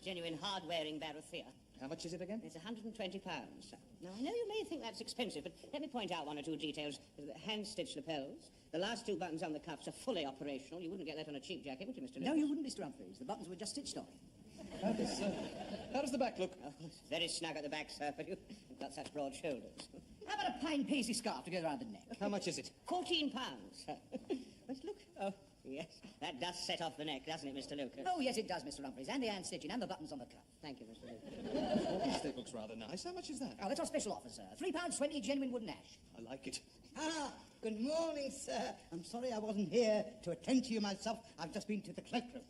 genuine hard-wearing Barathea. How much is it again? It's £120, sir. Now, I know you may think that's expensive, but let me point out one or two details. The hand-stitched lapels. The last 2 buttons on the cuffs are fully operational. You wouldn't get that on a cheap jacket, would you, Mr. Lucas? No, you wouldn't, Mr. Humphreys. The buttons were just stitched on. How does the back look? Oh, it's very snug at the back, sir, but you've got such broad shoulders. How about a pine paisley scarf to go around the neck? How much is it? £14, sir. But look, oh, yes, that does set off the neck, doesn't it, Mr. Lucas? Oh, yes, it does, Mr. Humphreys. And the hand stitching and the buttons on the cuff. Thank you, Mr. Lucas. This stick looks rather nice. How much is that? Oh, that's our special offer, sir. £3.20 genuine wooden ash. I like it. Ah, good morning, sir. I'm sorry I wasn't here to attend to you myself. I've just been to the cloakroom.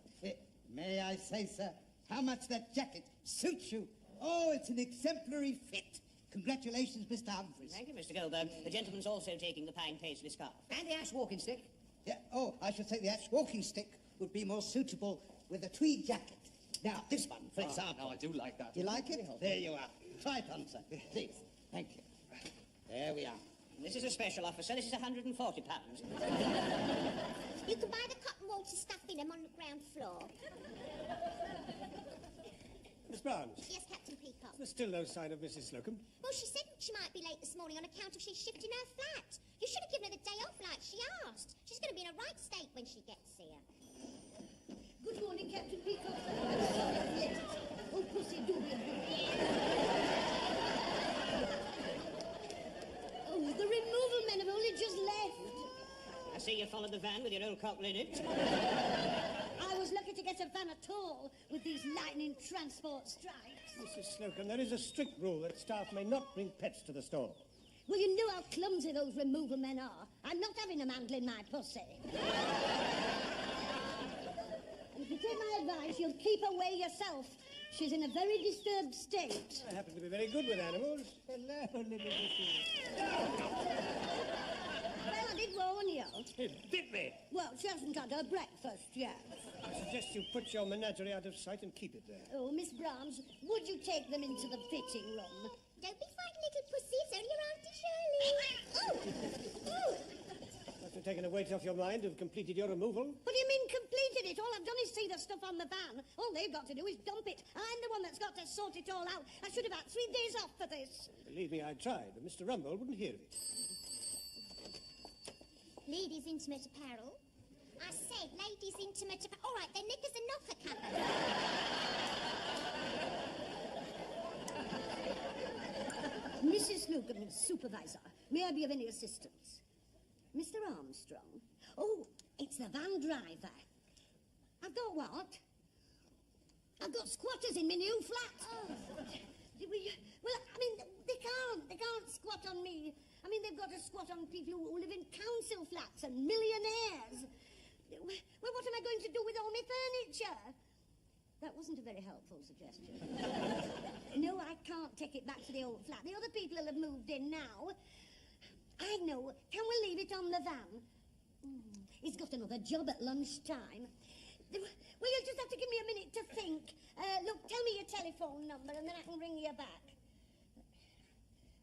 May I say, sir, how much that jacket suits you? Oh, it's an exemplary fit. Congratulations, Mr. Humphreys. Thank you, Mr. Goldberg. The gentleman's also taking the pine paisley scarf. And the ash walking stick. Yeah, oh, I should say the ash walking stick would be more suitable with a tweed jacket. Now, this one, for example. Oh, I do like that. You like it? There you are. Try it on, sir. Please. Thank you. There we are. This is a special offer, sir. This is £140. You can buy the cotton wool to stuff in them on the ground floor. Miss Barnes? Yes, Captain Peacock. There's still no sign of Mrs. Slocum. Well, she said she might be late this morning on account of she's shifting her flat. You should have given her the day off like she asked. She's going to be in a right state when she gets here. Good morning, Captain Peacock. Oh, pussy, do be Oh, the removal men have only just left. I see you followed the van with your old cockle in it. I was lucky to get a van at all with these lightning transport strikes. Mrs. Slocum, there is a strict rule that staff may not bring pets to the store. Well, you know how clumsy those removal men are. I'm not having them handling my pussy. And if you take my advice, you'll keep away yourself. She's in a very disturbed state. I happen to be very good with animals. Hello, little pussy. Well, I did warn you. It bit me. Well, she hasn't had her breakfast yet. I suggest you put your menagerie out of sight and keep it there. Oh, Miss Brahms, would you take them into the fitting room? Don't be frightened, little pussy. It's only your Auntie Shirley. Oh! Must have taken a weight off your mind to have completed your removal. What do you mean completed it? All I've done is see the stuff on the van. All they've got to do is dump it. I'm the one that's got to sort it all out. I should have had 3 days off for this. Believe me, I tried, but Mr. Rumble wouldn't hear of it. Ladies' intimate apparel. I said ladies' intimate apparel. All right, then knickers and knocker cover. Mrs. Slocum, supervisor, may I be of any assistance? Mr. Armstrong? Oh, it's the van driver. I've got what? I've got squatters in my new flat. Oh. Well, I mean, they can't squat on me. I mean, they've got to squat on people who live in council flats and millionaires. Well, what am I going to do with all my furniture? That wasn't a very helpful suggestion. No, I can't take it back to the old flat. The other people will have moved in now. I know. Can we leave it on the van? He's got another job at lunchtime. Well, you'll just have to give me a minute to think. Look, tell me your telephone number and then I can ring you back.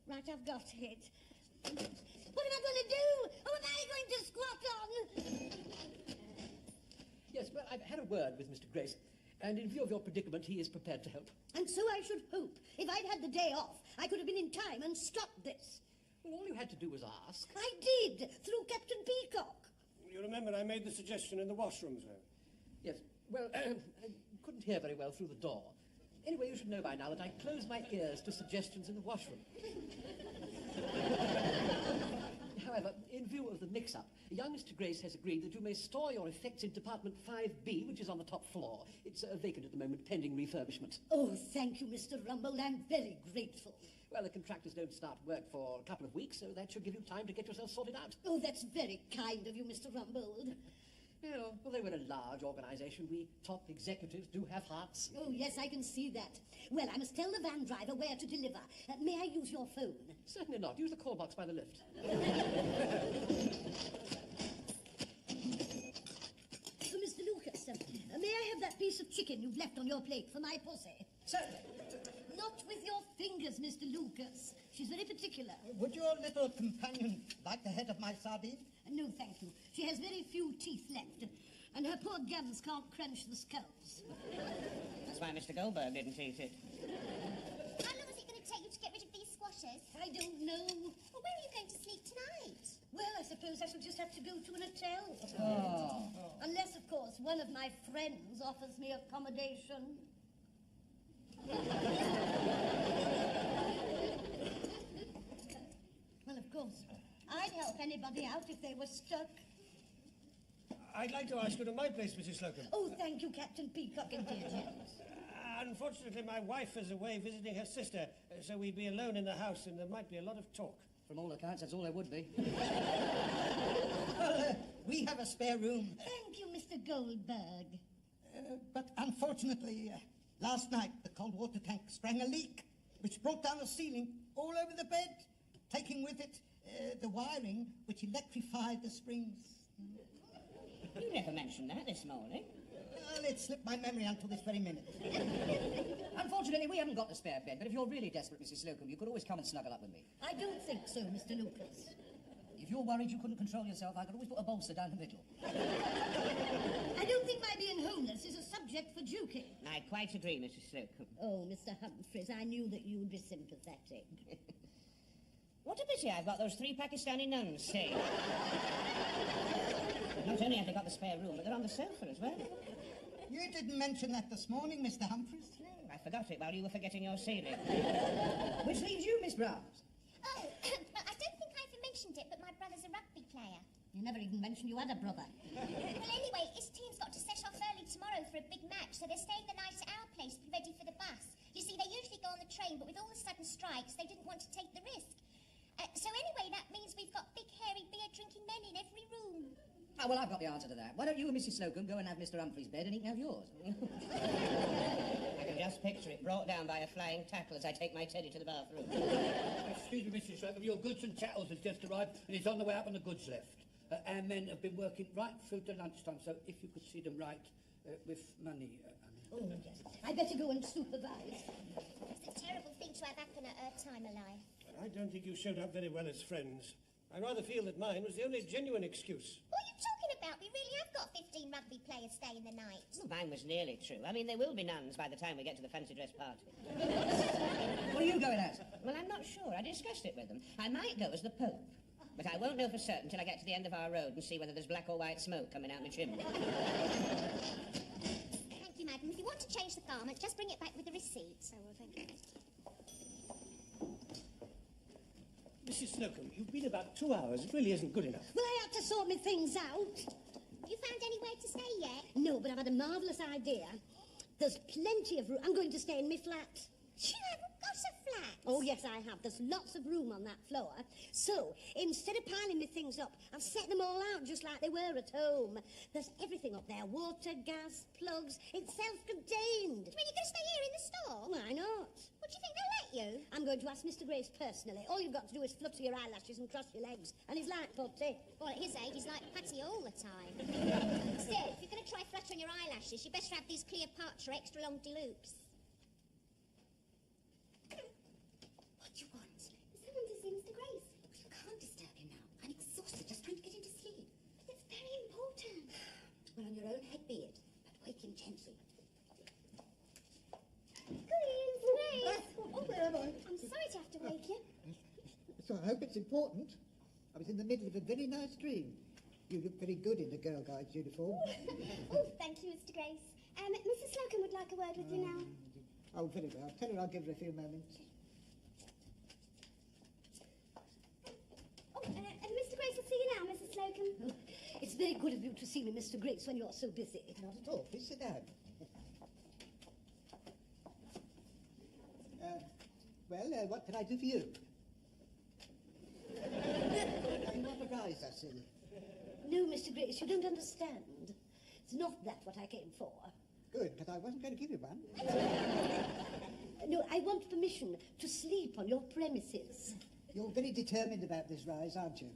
Right, I've got it. What am I going to do? Who am I going to squat on? Yes, well, I've had a word with Mr. Grace, and in view of your predicament, he is prepared to help. And so I should hope. If I'd had the day off, I could have been in time and stopped this. Well, all you had to do was ask. I did, through Captain Peacock. You remember I made the suggestion in the washroom, sir? Yes, well, I couldn't hear very well through the door. Anyway, you should know by now that I close my ears to suggestions in the washroom. However, in view of the mix-up, young Mr. Grace has agreed that you may store your effects in Department 5B, which is on the top floor. It's vacant at the moment, pending refurbishment. Oh, thank you, Mr. Rumbold. I'm very grateful. Well, the contractors don't start work for a couple of weeks, so that should give you time to get yourself sorted out. Oh, that's very kind of you, Mr. Rumbold. Well, although we're a large organisation, we top executives do have hearts. Oh, yes, I can see that. Well, I must tell the van driver where to deliver. May I use your phone? Certainly not. Use the call box by the lift. So, Mr. Lucas, may I have that piece of chicken you've left on your plate for my pussy? Certainly. Not with your fingers, Mr. Lucas. She's very particular. Would your little companion like the head of my sardine? No, thank you. She has very few teeth left, and her poor gums can't crunch the skulls. That's why Mr. Goldberg didn't eat it. How long is it going to take you to get rid of these squashers? I don't know. Well, where are you going to sleep tonight? Well, I suppose I shall just have to go to an hotel. Oh. Unless, of course, one of my friends offers me accommodation. Well, of course, I'd help anybody out if they were stuck. I'd like to ask you to my place, Mrs. Slocum. Oh, thank you, Captain Peacock and dear James. Unfortunately, my wife is away visiting her sister, so we'd be alone in the house and there might be a lot of talk. From all accounts, that's all there would be. Well, we have a spare room. Thank you, Mr. Goldberg. But unfortunately, last night the cold water tank sprang a leak, which brought down the ceiling all over the bed, taking with it the wiring which electrified the springs. You never mentioned that this morning. Well, it slipped my memory until this very minute. Unfortunately, we haven't got the spare bed, but if you're really desperate, Mrs. Slocum, you could always come and snuggle up with me. I don't think so, Mr. Lucas. If you're worried you couldn't control yourself, I could always put a bolster down the middle. I don't think my being homeless is a subject for joking. I quite agree, Mrs. Slocum. Oh, Mr. Humphreys, I knew that you'd be sympathetic. What a pity I've got those 3 Pakistani nuns staying. Not only have they got the spare room, but they're on the sofa as well. You didn't mention that this morning, Mr. Humphreys. I forgot it while you were forgetting your ceiling. Which leaves you, Miss Browns. Oh, I don't think I even mentioned it, but my brother's a rugby player. You never even mentioned you had a brother. Well, anyway, his team's got to set off early tomorrow for a big match, so they're staying the night at our place to be ready for the bus. You see, they usually go on the train, but with all the sudden strikes, they didn't want to take the risk. So anyway, that means we've got big, hairy, beer-drinking men in every room. Oh, well, I've got the answer to that. Why don't you and Mrs. Slocum go and have Mr. Humphrey's bed and he can have yours? I can just picture it brought down by a flying tackle as I take my teddy to the bathroom. Excuse me, Mrs. Slocum, your goods and chattels has just arrived and it's on the way up on the goods lift. Our men have been working right through to lunchtime, so if you could see them right with money. Oh, yes. I better go and supervise. It's a terrible thing to have happen at her time of life. I don't think you showed up very well as friends. I rather feel that mine was the only genuine excuse. What are you talking about? We really have got 15 rugby players staying the night. Well, mine was nearly true. I mean, there will be nuns by the time we get to the fancy dress party. What are you going as? Well, I'm not sure. I discussed it with them. I might go as the Pope, but I won't know for certain till I get to the end of our road and see whether there's black or white smoke coming out my chimney. Thank you, madam. If you want to change the garment, just bring it back with the receipt. Oh, well, thank you. Mrs. Slocum, you've been about 2 hours. It really isn't good enough. Well, I had to sort my things out. You found anywhere to stay yet? No, but I've had a marvellous idea. There's plenty of room. I'm going to stay in my flat. You haven't got a flat. Oh, yes, I have. There's lots of room on that floor. So, instead of piling my things up, I've set them all out just like they were at home. There's everything up there. Water, gas, plugs. It's self-contained. You mean you're going to stay here in the store? Why not? What do you think they'll let you? I'm going to ask Mr. Grace personally. All you've got to do is flutter your eyelashes and cross your legs. And he's like putty. Well, at his age, he's like Patty all the time. Still, if you're going to try fluttering your eyelashes, you better have these Cleopatra extra long deloops. What do you want? Someone to see Mr. Grace. You can't disturb him now. I'm exhausted, just trying to get him to sleep. It's very important. Well, on your own head be it, but wake him gently. Grace! Oh, where am I? I'm sorry to have to wake you. So I hope it's important. I was in the middle of a very nice dream. You look very good in the girl guide's uniform. Oh, thank you, Mr. Grace. Mrs. Slocum would like a word with you now. Oh, very well. Tell her I'll give her a few moments. Oh, Mr. Grace will see you now, Mrs. Slocum. Oh, it's very good of you to see me, Mr. Grace, when you're so busy. Not at all. Please sit down. What can I do for you? You want a rise, I see. No, Mr. Grace, you don't understand. It's not that what I came for. Good, because I wasn't going to give you one. No, I want permission to sleep on your premises. You're very determined about this rise, aren't you?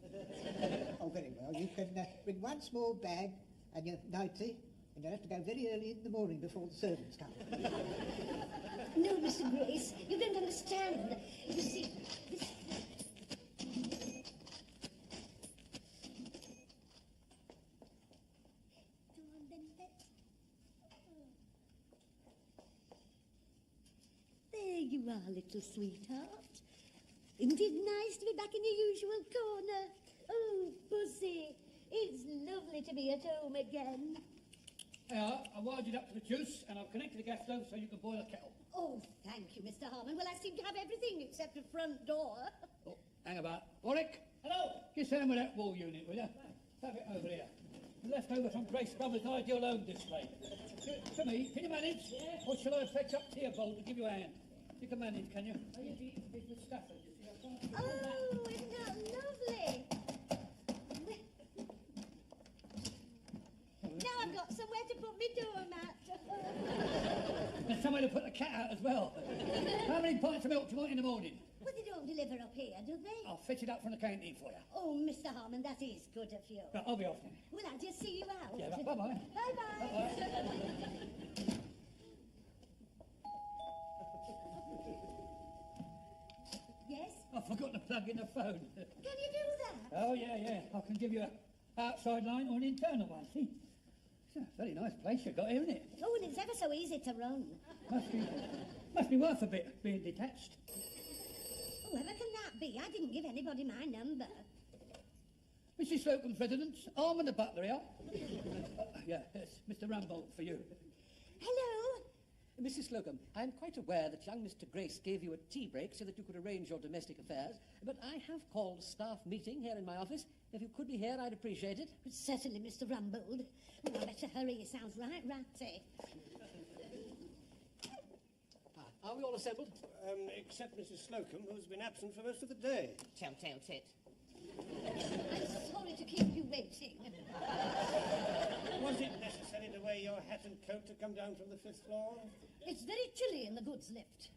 Oh, very well. You can bring one small bag and your nightie, and you'll have to go very early in the morning before the servants come. No, Mr. Grace, you don't understand. You see, this... you are, little sweetheart. Isn't it nice to be back in your usual corner? Oh, Pussy, it's lovely to be at home again. Yeah, I wired it up to the juice and I've connected the gas stove so you can boil a kettle. Oh, thank you, Mr. Harmon. Well, I seem to have everything except the front door. Oh, hang about. Warwick? Hello? Just hand with that wall unit, will you? Have it over here. Left over from Grace Brothers' ideal home display. To me, can you manage? Yeah. Or shall I fetch up to your bowl to give you a hand? You can manage, can you? Oh, you need a bit of Stafford, you see. Oh, isn't that lovely? Now I've got somewhere to put my doormat. There's somewhere to put the cat out as well. How many pints of milk do you want in the morning? Well, they don't deliver up here, do they? I'll fetch it up from the canteen for you. Oh, Mr. Harmon, that is good of you. Right, I'll be off then. Well, I'll just see you out. Yeah, right, bye-bye. Bye-bye. Yes? I forgot to plug in the phone. Can you do that? Oh, yeah. I can give you an outside line or an internal one, see? It's a very nice place you've got here, isn't it? Oh, and it's ever so easy to run. Must be worth a bit being detached. Whoever can that be? I didn't give anybody my number. Mrs. Slocum's residence, Arm and the butler here. Yeah, it's Mr. Rambo for you. Hello? Mrs. Slocum, I am quite aware that young Mr. Grace gave you a tea break so that you could arrange your domestic affairs, but I have called a staff meeting here in my office. If you could be here, I'd appreciate it. Certainly, Mr. Rumbold. Oh, I better hurry. He sounds right ratty. Are we all assembled? Except Mrs. Slocum, who's been absent for most of the day. Telltale tit. I'm sorry to keep you waiting. Was it necessary to wear your hat and coat to come down from the 5th floor? It's very chilly in the goods lift.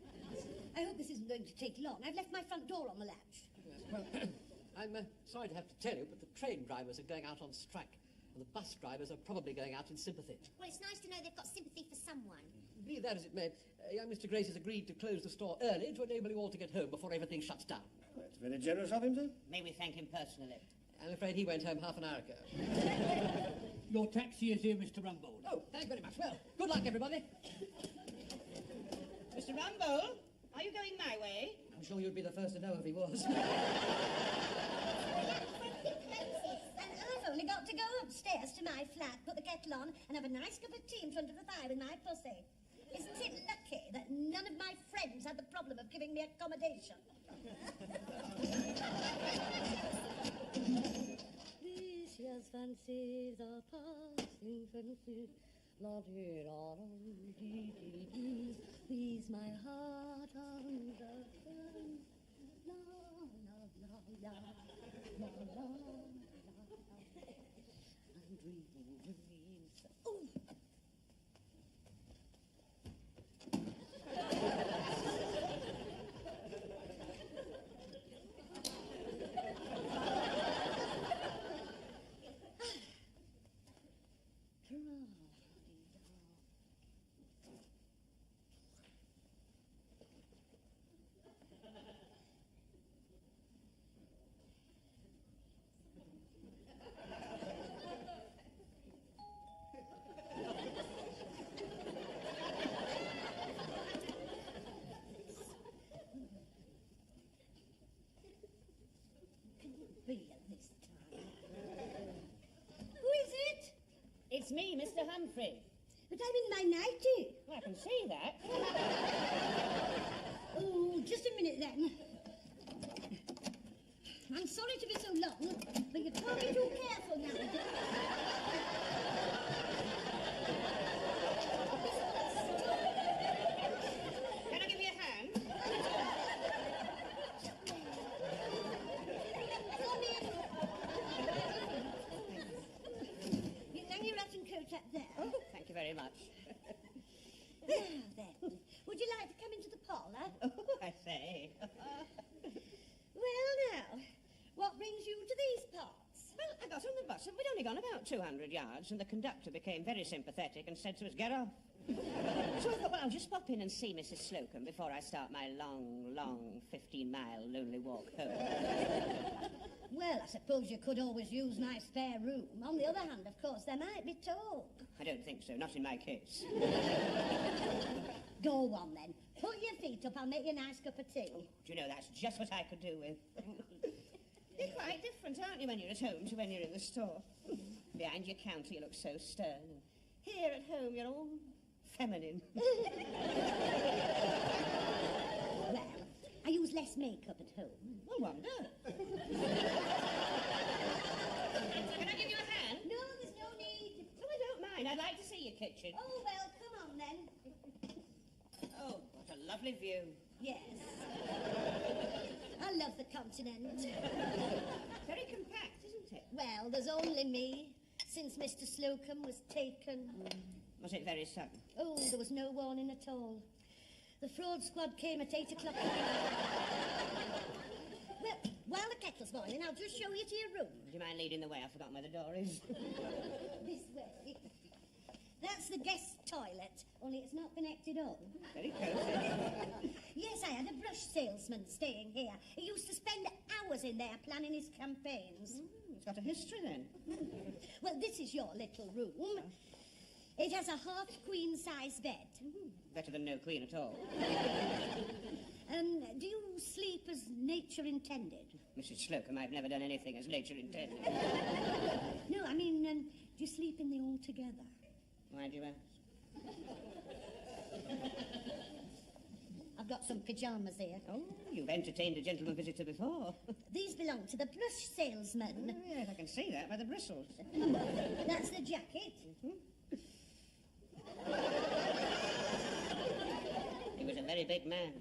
I hope this isn't going to take long. I've left my front door on the latch. Well, I'm sorry to have to tell you, but the train drivers are going out on strike, and the bus drivers are probably going out in sympathy. Well, it's nice to know they've got sympathy for someone. Be that as it may, young Mr. Grace has agreed to close the store early to enable you all to get home before everything shuts down. That's very generous of him, sir. May we thank him personally? I'm afraid he went home half an hour ago. Your taxi is here, Mr. Rumbold. Oh, thank you very much. Well, good luck, everybody. Mr. Rumbold, are you going my way? I'm sure you'd be the first to know if he was. And I've only got to go upstairs to my flat, put the kettle on, and have a nice cup of tea in front of the fire with my pussy. Isn't it lucky that none of my friends had the problem of giving me accommodation? This year's fancies are passing fancies. Please my heart on the phone. La la la la la la la. I'm dreaming dreams. Oh. It's me, Mr. Humphrey. But I'm in my nightie. Well, I can see that. Oh, just a minute then. I'm sorry to be so long, but you can't be too careful nowadays. Can I give you a hand? Come in. You hang your hat and coat up there. Oh, thank you very much. Now then, would you like to come into the parlour? Oh, I say. Well, now, what brings you to these parts? Well, I got on the bus and we'd only gone about 200 yards and the conductor became very sympathetic and said to us, get off. So I thought, well, I'll just pop in and see Mrs. Slocum before I start my long 15-mile lonely walk home. Well, I suppose you could always use my spare room. On the other hand, of course, there might be talk. I don't think so, not in my case. Go on, then. Put your feet up, I'll make you a nice cup of tea. Do you know, that's just what I could do with. You're quite different, aren't you, when you're at home to when you're in the store? Behind your counter, you look so stern. And here at home, you're all feminine. Well, I use less makeup at home. No wonder. Can I give you a hand? No, there's no need. Oh, I don't mind. I'd like to see your kitchen. Oh, well, come on then. Oh, what a lovely view. Yes. I love the continent. Very compact, isn't it? Well, there's only me since Mr. Slocum was taken. Was it very sudden? Oh, there was no warning at all. The fraud squad came at 8 o'clock at night. Well, while the kettle's boiling, I'll just show you to your room. Do you mind leading the way? I've forgotten where the door is. This way. That's the guest toilet, only it's not connected up. Very cosy. Yes, I had a brush salesman staying here. He used to spend hours in there planning his campaigns. It's got a history then. Well, this is your little room. It has a half queen-size bed. Better than no queen at all. Do you sleep as nature intended? Mrs. Slocum, I've never done anything as nature intended. No, I mean, do you sleep in the all-together? Why do you ask? I've got some pyjamas here. Oh, you've entertained a gentleman visitor before. These belong to the brush salesman. Oh, yes, I can see that by the bristles. That's the jacket. He was a very big man.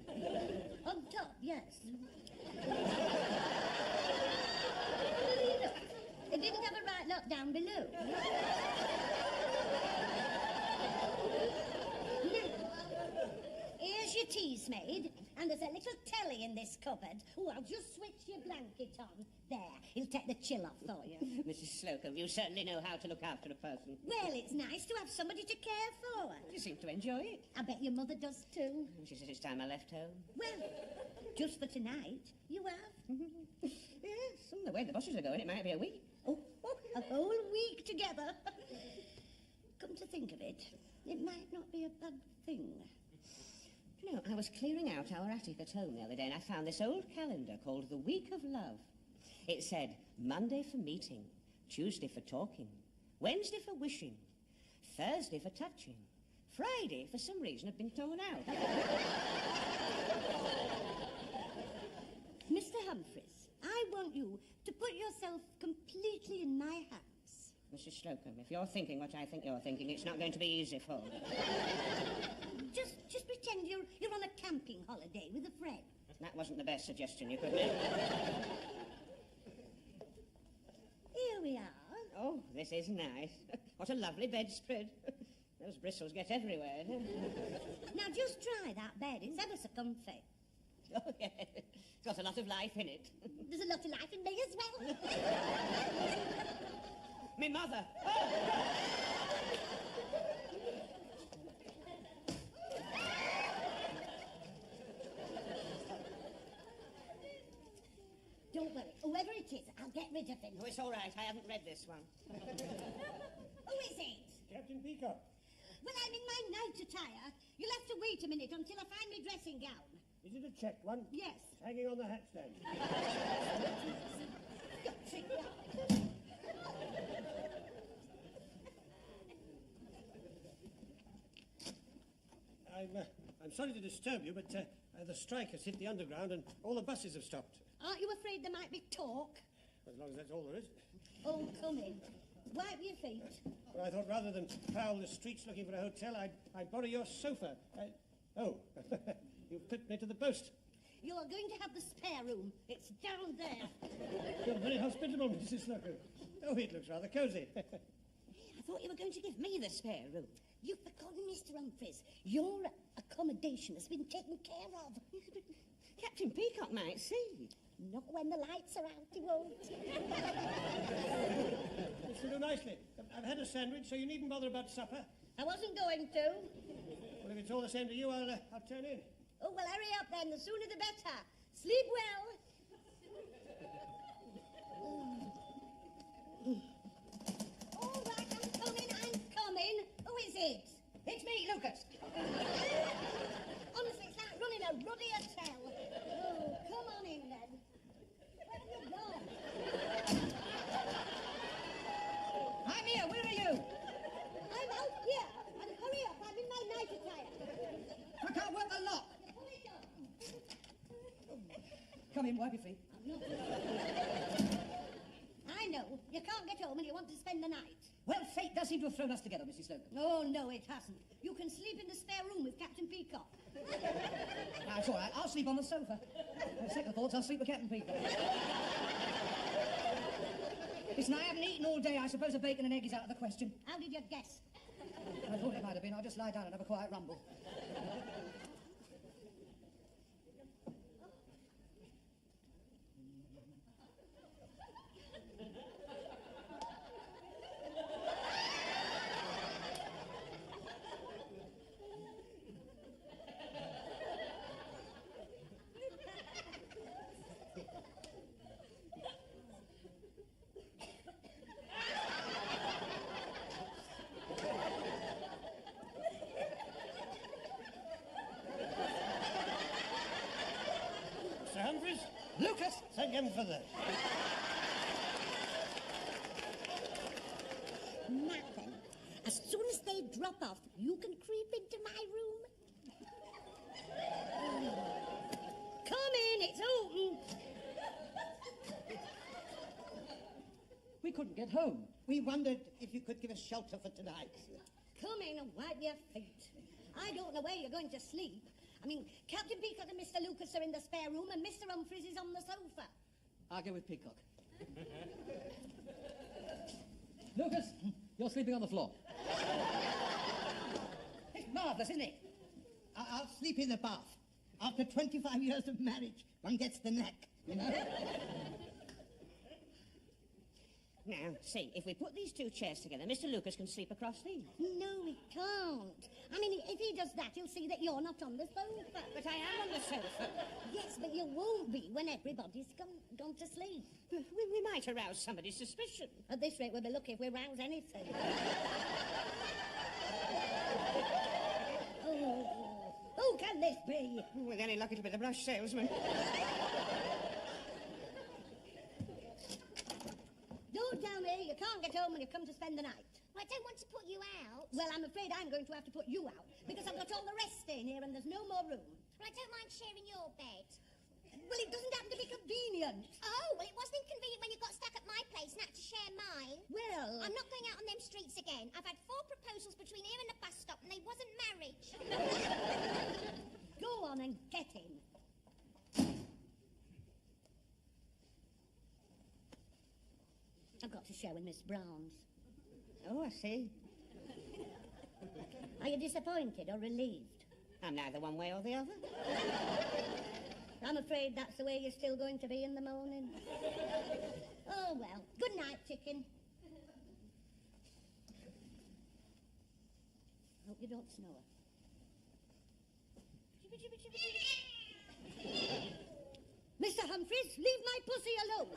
On top, yes. It didn't have a right lot down below. Here's your tea's made, and there's a little telly in this cupboard. Oh, I'll just switch your blanket on. There, he'll take the chill off for you. Mrs. Slocum, you certainly know how to look after a person. Well, it's nice to have somebody to care for. You seem to enjoy it. I bet your mother does too. She says it's time I left home. Well, just for tonight, you have. Yes, and the way the buses are going, it might be a week. Oh, a whole week together. Come to think of it, it might not be a bad thing. You know, I was clearing out our attic at home the other day and I found this old calendar called the Week of Love. It said Monday for meeting, Tuesday for talking, Wednesday for wishing, Thursday for touching, Friday for some reason had been torn out. Mr. Humphreys, I want you to put yourself completely in my hands. Mrs. Slocum, if you're thinking what I think you're thinking, it's not going to be easy for you. Just pretend you're on a camping holiday with a friend. That wasn't the best suggestion you could make. Here we are. Oh, this is nice. What a lovely bedspread. Those bristles get everywhere. Now just try that bed. It's ever so comfy. Oh, yeah. It's got a lot of life in it. There's a lot of life in me as well. Me mother. Oh! Don't worry. Whoever it is, I'll get rid of him. Oh, it's all right. I haven't read this one. Who is it? Captain Peacock. Well, I'm in my night attire. You'll have to wait a minute until I find my dressing gown. Is it a checked one? Yes. It's hanging on the hat stand. I'm sorry to disturb you, but the strike has hit the underground and all the buses have stopped. Aren't you afraid there might be talk? As long as that's all there is. Oh, come in. Wipe your feet. Well, I thought rather than prowl the streets looking for a hotel, I'd borrow your sofa. Oh, you've clipped me to the post. You are going to have the spare room. It's down there. You're very hospitable, Mrs. Slocum. Oh, it looks rather cosy. I thought you were going to give me the spare room. You've forgotten, Mr. Humphreys. Your accommodation has been taken care of. Captain Peacock might see. Not when the lights are out, he won't. This will do nicely. I've had a sandwich, so you needn't bother about supper. I wasn't going to. Well, if it's all the same to you, I'll turn in. Oh, well, hurry up then. The sooner the better. Sleep well. All right, I'm coming. Who is it? It's me, Lucas. Honestly, it's like Come in, wipe your feet. I know. You can't get home and you want to spend the night. Well, fate does seem to have thrown us together, Mrs. Slocum. Oh, no, it hasn't. You can sleep in the spare room with Captain Peacock. That's all right. I'll sleep on the sofa. On second thoughts, I'll sleep with Captain Peacock. Listen, I haven't eaten all day. I suppose a bacon and egg is out of the question. How did you guess? I thought it might have been. I'll just lie down and have a quiet rumble. Mr. Humphreys? Lucas! Thank him for that. Nothing. As soon as they drop off, you can creep into my room. Come in, it's open. We couldn't get home. We wondered if you could give us shelter for tonight. Come in and wipe your feet. I don't know where you're going to sleep. I mean, Captain Peacock and Mr. Lucas are in the spare room and Mr. Humphreys is on the sofa. I'll go with Peacock. Lucas, you're sleeping on the floor. It's marvellous, isn't it? I'll sleep in the bath. After 25 years of marriage, one gets the knack, you know? Now, see, if we put these two chairs together, Mr. Lucas can sleep across these. No, he can't. I mean, if he does that, he'll see that you're not on the sofa. But I am on the sofa. Yes, but you won't be when everybody's gone to sleep. We might arouse somebody's suspicion. At this rate, we'll be lucky if we rouse anything. Oh, who can this be? With any luck, it'll be the brush salesman. Don't tell me you can't get home when you've come to spend the night. Well, I don't want to put you out. Well, I'm afraid I'm going to have to put you out because I've got all the rest staying here and there's no more room. Well, I don't mind sharing your bed. Well, it doesn't happen to be convenient. Oh, well, it wasn't inconvenient when you got stuck at my place and had to share mine. Well, I'm not going out on them streets again. I've had 4 proposals between here and the bus stop, and they wasn't marriage. go on and get him. I've got to share with Miss Brown's. Oh, I see. Are you disappointed or relieved? I'm neither one way or the other. I'm afraid that's the way you're still going to be in the morning. Oh, well. Good night, chicken. Hope you don't snore. Mr. Humphreys, leave my pussy alone.